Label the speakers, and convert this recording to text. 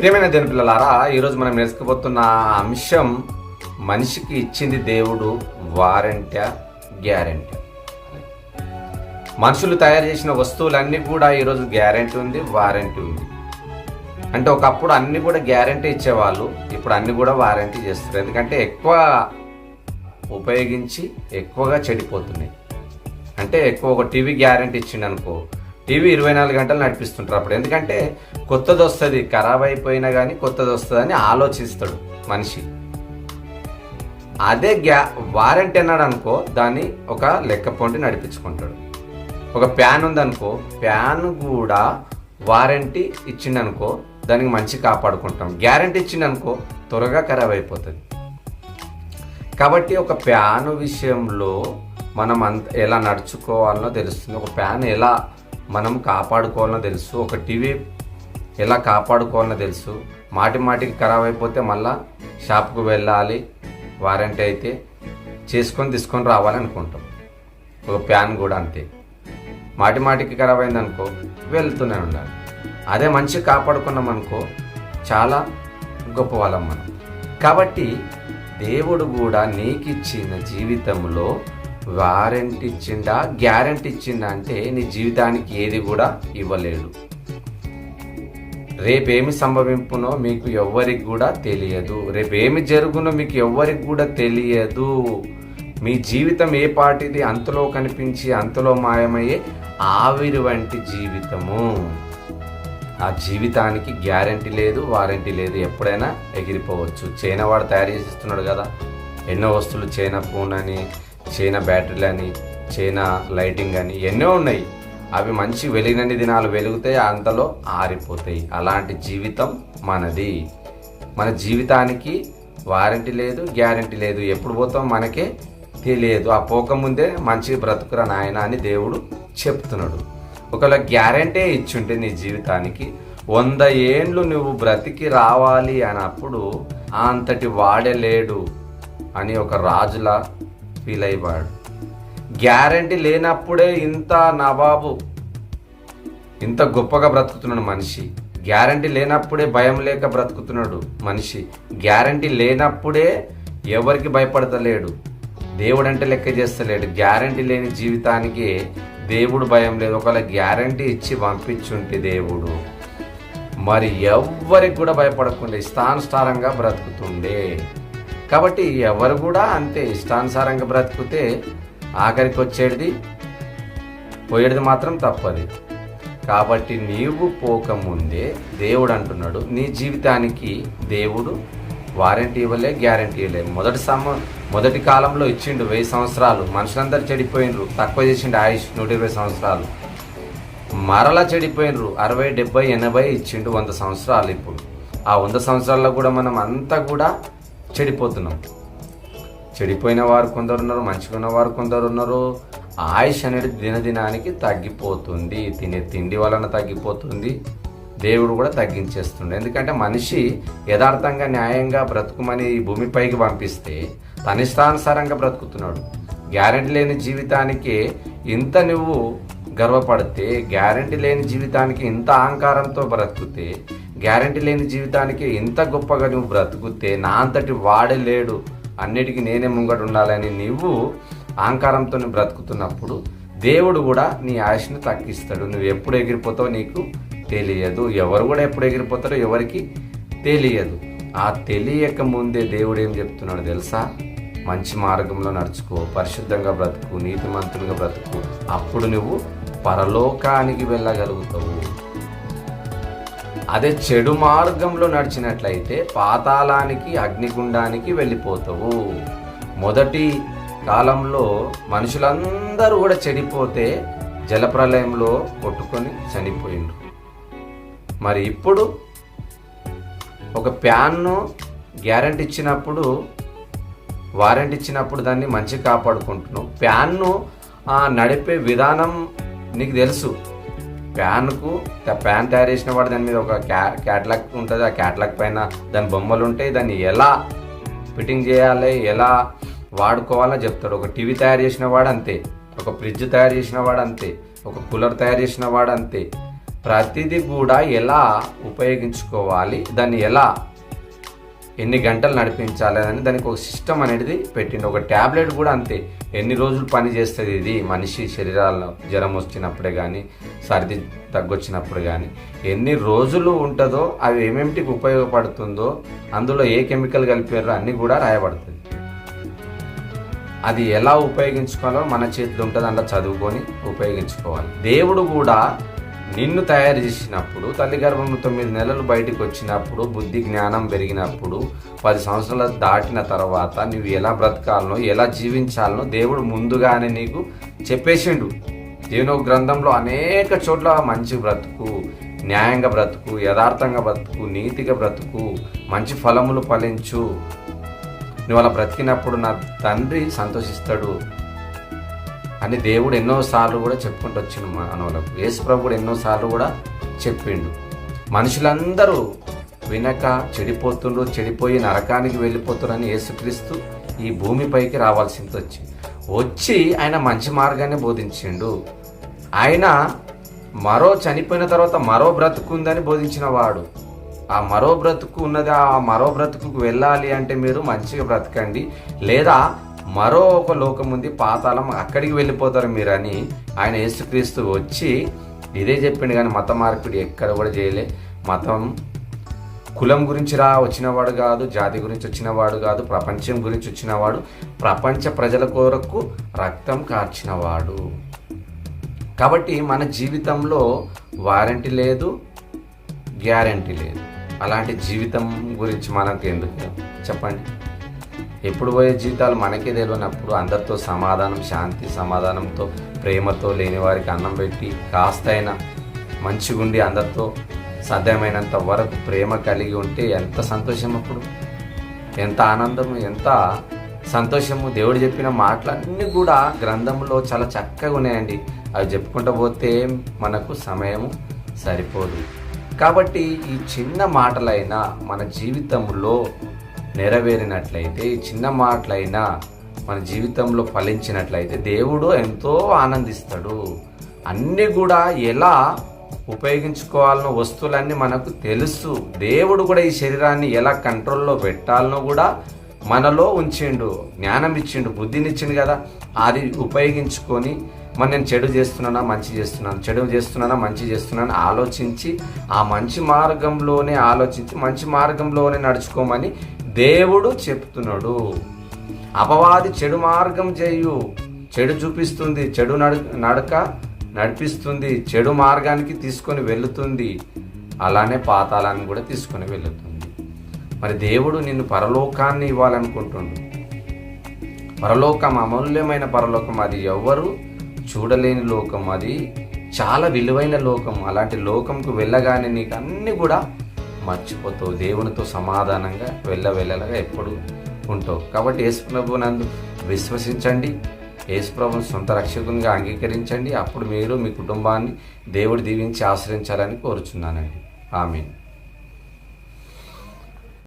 Speaker 1: ప్రియమైన దేవుని పిల్లలారా, ఈరోజు మనం నేర్చుకోబోతున్న అంశం మనిషికి ఇచ్చింది దేవుడు వారంటీ గ్యారెంటీ. మనుషులు తయారు చేసిన వస్తువులన్నీ కూడా ఈరోజు గ్యారెంటీ ఉంది, వారంటీ ఉంది. అంటే ఒకప్పుడు అన్ని కూడా గ్యారెంటీ ఇచ్చేవాళ్ళు, ఇప్పుడు అన్ని కూడా వారంటీ చేస్తారు. ఎందుకంటే ఎక్కువ ఉపయోగించి ఎక్కువగా చెడిపోతున్నాయి. అంటే ఎక్కువ ఒక టీవీ గ్యారెంటీ ఇచ్చిండు అనుకో, టీవీ 24 గంటలు నడిపిస్తుంటారు అప్పుడు. ఎందుకంటే కొత్తది వస్తుంది, ఖరాబ్ అయిపోయినా కానీ కొత్తది వస్తుందని ఆలోచిస్తాడు మనిషి. అదే వారంటీ అన్నాడు అనుకో, దాన్ని ఒక లెక్క పొంటి నడిపించుకుంటాడు. ఒక ప్యాన్ ఉందనుకో, ప్యాన్ కూడా వారంటీ ఇచ్చిండనుకో దానికి మంచి కాపాడుకుంటాం. గ్యారంటీ ఇచ్చిండనుకో త్వరగా ఖరాబ్ అయిపోతుంది. కాబట్టి ఒక ప్యాన్ విషయంలో మనం ఎలా నడుచుకోవాలనో తెలుస్తుంది. ఒక ప్యాన్ ఎలా మనం కాపాడుకోవాలనో తెలుసు. ఒక టీవీ ఎలా కాపాడుకోవాలనో తెలుసు. మాటికి ఖరాబ్ అయిపోతే మళ్ళా షాప్కు వెళ్ళాలి, వారంటీ అయితే తీసుకొని రావాలి అనుకుంటాం. ఒక ప్యాన్ కూడా అంతే, మాటికి ఖరాబ్ అయిందనుకో వెళ్తూనే ఉండాలి. అదే మంచిగా కాపాడుకున్నాం అనుకో చాలా గొప్ప వాళ్ళం మనం. కాబట్టి దేవుడు కూడా నీకు ఇచ్చిన జీవితంలో వారంటీ ఇచ్చిండా గ్యారంటీ ఇచ్చిండా అంటే నీ జీవితానికి ఏది కూడా ఇవ్వలేడు. రేపేమి సంభవింపునో మీకు ఎవ్వరికి కూడా తెలియదు. రేపేమి జరుగునో మీకు ఎవ్వరికి కూడా తెలియదు. మీ జీవితం ఏ పాటిది అంతలో కనిపించి అంతలో మాయమయ్యే ఆవిరి వంటి జీవితము. ఆ జీవితానికి గ్యారంటీ లేదు, వారంటీ లేదు. ఎప్పుడైనా ఎగిరిపోవచ్చు. చైనా వాడు తయారు చేసిస్తున్నాడు కదా ఎన్నో వస్తువులు, చైనా ఫోన్ అని, చైనా బ్యాటరీలు అని, చైనా లైటింగ్ అని ఎన్నో ఉన్నాయి. అవి మంచి వెలిగినన్ని దినాలు వెలుగుతాయి, అంతలో ఆరిపోతాయి. అలాంటి జీవితం మనది. మన జీవితానికి వారంటీ లేదు, గ్యారంటీ లేదు. ఎప్పుడు పోతాం మనకే తెలియదు. ఆ పోకముందే మంచి బ్రతుకురా నాయన అని దేవుడు చెప్తున్నాడు. ఒకవేళ గ్యారంటీ ఇచ్చుంటే నీ జీవితానికి 100 ఏండ్లు నువ్వు బ్రతికి రావాలి అన్నప్పుడు అంతటి వాడలేడు అని ఒక రాజులా ఫీల్ అయ్యాడు. గ్యారంటీ లేనప్పుడే ఇంత నవాబు, ఇంత గొప్పగా బ్రతుకుతున్నాడు మనిషి. గ్యారంటీ లేనప్పుడే భయం లేక బ్రతుకుతున్నాడు మనిషి. గ్యారంటీ లేనప్పుడే ఎవరికి భయపడతలేడు, దేవుడు అంటే లెక్క చేస్తలేడు. గ్యారంటీ లేని జీవితానికి దేవుడు భయం లేదు. ఒకవేళ గ్యారంటీ ఇచ్చి పంపించుంటే దేవుడు మరి ఎవ్వరికి కూడా భయపడకుండా ఇష్టానుసారంగా బ్రతుకుతుండే. కాబట్టి ఎవరు కూడా అంతే ఇష్టానుసారంగా బ్రతుకుతే ఆఖరికి వచ్చేది పోయేది మాత్రం తప్పది. కాబట్టి నీవు పోకముందే దేవుడు అంటున్నాడు నీ జీవితానికి దేవుడు వారంటీ ఇవ్వలే, గ్యారంటీ ఇవ్వలే. మొదటి కాలంలో ఇచ్చిండు 1000 సంవత్సరాలు. మనుషులందరూ చెడిపోయినరు. తక్కువ చేసిండు ఆయుష్ 120 సంవత్సరాలు. మరలా చెడిపోయినరు 60, 70, 80 ఇచ్చిండు 100 సంవత్సరాలు. ఇప్పుడు ఆ 100 సంవత్సరాల్లో కూడా మనం అంతా కూడా చెడిపోతున్నాం. చెడిపోయిన వారు కొందరు ఉన్నారు, మంచిగా ఉన్న వారు కొందరు ఉన్నారు. ఆయుష్ అనేది దినదినానికి తగ్గిపోతుంది. తినే తిండి వలన తగ్గిపోతుంది. దేవుడు కూడా తగ్గించేస్తుండే. ఎందుకంటే మనిషి యథార్థంగా న్యాయంగా బ్రతుకుమని ఈ భూమిపైకి పంపిస్తే తన ఇష్టానుసారంగా బ్రతుకుతున్నాడు. గ్యారెంటీ లేని జీవితానికి ఇంత నువ్వు గర్వపడితే, గ్యారెంటీ లేని జీవితానికి ఇంత అహంకారంతో బ్రతుకుతే, గ్యారెంటీ లేని జీవితానికి ఇంత గొప్పగా నువ్వు బ్రతుకుతే, నా అంతటి వాడే లేడు, అన్నిటికీ నేనే ముంగట ఉండాలని నువ్వు అహంకారంతో బ్రతుకుతున్నప్పుడు దేవుడు కూడా నీ ఆయుష్ని తగ్గిస్తాడు. నువ్వు ఎప్పుడు ఎగిరిపోతావో నీకు తెలియదు. ఎవరు కూడా ఎప్పుడు ఎగిరిపోతారో ఎవరికి తెలియదు. ఆ తెలియక ముందే దేవుడు ఏం చెప్తున్నాడు తెలుసా? మంచి మార్గంలో నడుచుకో, పరిశుద్ధంగా బ్రతుకు, నీతిమంతునిగా బ్రతుకు. అప్పుడు నువ్వు పరలోకానికి వెళ్ళగలుగుతావు. అదే చెడు మార్గంలో నడిచినట్లయితే పాతాళానికి, అగ్నిగుండానికి వెళ్ళిపోతావు. మొదటి కాలంలో మనుషులందరూ కూడా చెడిపోతే జలప్రలయంలో కొట్టుకొని చనిపోయిండ్రు. మరి ఇప్పుడు ఒక ప్యాన్ను గ్యారెంటీ ఇచ్చినప్పుడు, వారంటీ ఇచ్చినప్పుడు దాన్ని మంచిగా కాపాడుకుంటున్నావు. ప్యాన్ను నడిపే విధానం నీకు తెలుసు. ప్యాన్ తయారు చేసిన వాడు దాని మీద ఒక క్యాటలాగ్ ఉంటుంది. ఆ క్యాటలాగ్ పైన దాని బొమ్మలు ఉంటాయి. దాన్ని ఎలా ఫిట్టింగ్ చేయాలి, ఎలా వాడుకోవాలని చెప్తాడు. ఒక టీవీ తయారు చేసిన వాడు అంతే, ఒక ఫ్రిడ్జ్ తయారు చేసిన వాడు అంతే, ఒక కూలర్ తయారు చేసిన వాడు అంతే. ప్రతిదీ కూడా ఎలా ఉపయోగించుకోవాలి, దాన్ని ఎలా ఎన్ని గంటలు నడిపించాలి అని దానికి ఒక సిస్టమ్ అనేది పెట్టిండు. ఒక ట్యాబ్లెట్ కూడా అంతే, ఎన్ని రోజులు పని చేస్తుంది ఇది మనిషి శరీరాల్లో, జ్వరం వచ్చినప్పుడే కానీ సర్ది తగ్గొచ్చినప్పుడు కానీ ఎన్ని రోజులు ఉంటుందో, అవి ఏమేమిటికి ఉపయోగపడుతుందో, అందులో ఏ కెమికల్ కలిపారో అన్నీ కూడా రాయబడుతుంది. అది ఎలా ఉపయోగించుకోవాలో మన చేతిలో ఉంటుంది, అలా చదువుకొని ఉపయోగించుకోవాలి. దేవుడు కూడా నిన్ను తయారు చేసినప్పుడు, తల్లి గర్భంలో 9 నెలలు బయటకు వచ్చినప్పుడు, బుద్ధి జ్ఞానం పెరిగినప్పుడు, 10 సంవత్సరాలు దాటిన తర్వాత నువ్వు ఎలా బ్రతకాలనో, ఎలా జీవించాలనో దేవుడు ముందుగానే నీకు చెప్పేసిండు. దేవుని గ్రంథంలో అనేక చోట్ల మంచి బ్రతుకు, న్యాయంగా బ్రతుకు, యథార్థంగా బ్రతుకు, నీతిగా బ్రతుకు, మంచి ఫలములు ఫలించు, నువ్వు అలా బ్రతికినప్పుడు నా తండ్రి సంతోషిస్తాడు అని దేవుడు ఎన్నోసార్లు కూడా చెప్పుకుంటూ వచ్చిండు మానవులకు. యేసుప్రభు కూడా ఎన్నోసార్లు కూడా చెప్పిండు. మనుషులందరూ వినక చెడిపోతుండ్రు, చెడిపోయి నరకానికి వెళ్ళిపోతున్నారని యేసుక్రీస్తు ఈ భూమిపైకి రావాల్సింది వచ్చి ఆయన మంచి మార్గాన్ని బోధించిండు. ఆయన చనిపోయిన తర్వాత మరో బ్రతుకు ఉందని బోధించిన వాడు. ఆ మరో బ్రతుకు ఉన్నది, ఆ మరో బ్రతుకు వెళ్ళాలి అంటే మీరు మంచిగా బ్రతకండి, లేదా మరో ఒక లోకం ఉంది పాతాళం, అక్కడికి వెళ్ళిపోతారు మీరు అని ఆయన యేసుక్రీస్తు వచ్చి ఇదే చెప్పిండు. కానీ మత మార్పిడి ఎక్కడ కూడా చేయలే. మతం కులం గురించి వచ్చినవాడు కాదు, జాతి గురించి వచ్చినవాడు కాదు, ప్రపంచం గురించి వచ్చినవాడు, ప్రపంచ ప్రజల కొరకు రక్తం కార్చినవాడు. కాబట్టి మన జీవితంలో వారంటీ లేదు, గ్యారంటీ లేదు. అలాంటి జీవితం గురించి మనకు ఎందుకు చెప్పండి? ఎప్పుడు పోయే జీవితాలు మనకే తెలియనప్పుడు అందరితో సమాధానం, శాంతి సమాధానంతో, ప్రేమతో, లేని వారికి అన్నం పెట్టి కాస్తైనా మంచిగుండి అందరితో సాధ్యమైనంత వరకు ప్రేమ కలిగి ఉంటే ఎంత సంతోషం, అప్పుడు ఎంత ఆనందము, ఎంత సంతోషము. దేవుడు చెప్పిన మాటలన్నీ కూడా గ్రంథంలో చాలా చక్కగా ఉన్నాయండి. అవి చెప్పుకుంటూ పోతే మనకు సమయము సరిపోదు. కాబట్టి ఈ చిన్న మాటలైనా మన జీవితంలో నెరవేరినట్లయితే, ఈ చిన్న మాటలైనా మన జీవితంలో ఫలించినట్లయితే దేవుడు ఎంతో ఆనందిస్తాడు. అన్నీ కూడా ఎలా ఉపయోగించుకోవాలనో వస్తువులన్నీ మనకు తెలుసు. దేవుడు కూడా ఈ శరీరాన్ని ఎలా కంట్రోల్లో పెట్టాలనో కూడా మనలో ఉంచిండు, జ్ఞానం ఇచ్చిండు, బుద్ధినిచ్చిండు కదా. అది ఉపయోగించుకొని నేను చెడు చేస్తున్నానా మంచి చేస్తున్నాను, చెడు చేస్తున్నానా మంచి చేస్తున్నాను ఆలోచించి, ఆ మంచి మార్గంలోనే ఆలోచించి మంచి మార్గంలోనే నడుచుకోమని దేవుడు చెప్తున్నాడు. అపవాది చెడు మార్గం చేయు, చెడు చూపిస్తుంది, చెడు నడక నడిపిస్తుంది, చెడు మార్గానికి తీసుకొని వెళుతుంది, అలానే పాతాళాన్ని కూడా తీసుకొని వెళుతుంది. మరి దేవుడు నిన్ను పరలోకాన్ని ఇవ్వాలనుకుంటుండు. పరలోకం అమూల్యమైన పరలోకం, అది ఎవ్వరు చూడలేని లోకం, అది చాలా విలువైన లోకం. అలాంటి లోకంకు వెళ్ళగానే నీకు అన్నీ కూడా మర్చిపోతావు, దేవునితో సమాధానంగా వెళ్ళగా ఎప్పుడు ఉంటావు. కాబట్టి యేసుప్రభు నందు విశ్వసించండి, యేసుప్రభుని సొంత రక్షకునిగా అంగీకరించండి. అప్పుడు మీరు మీ కుటుంబాన్ని దేవుడు దీవించి ఆశ్రయించాలని కోరుచున్నానండి. ఆమేన్.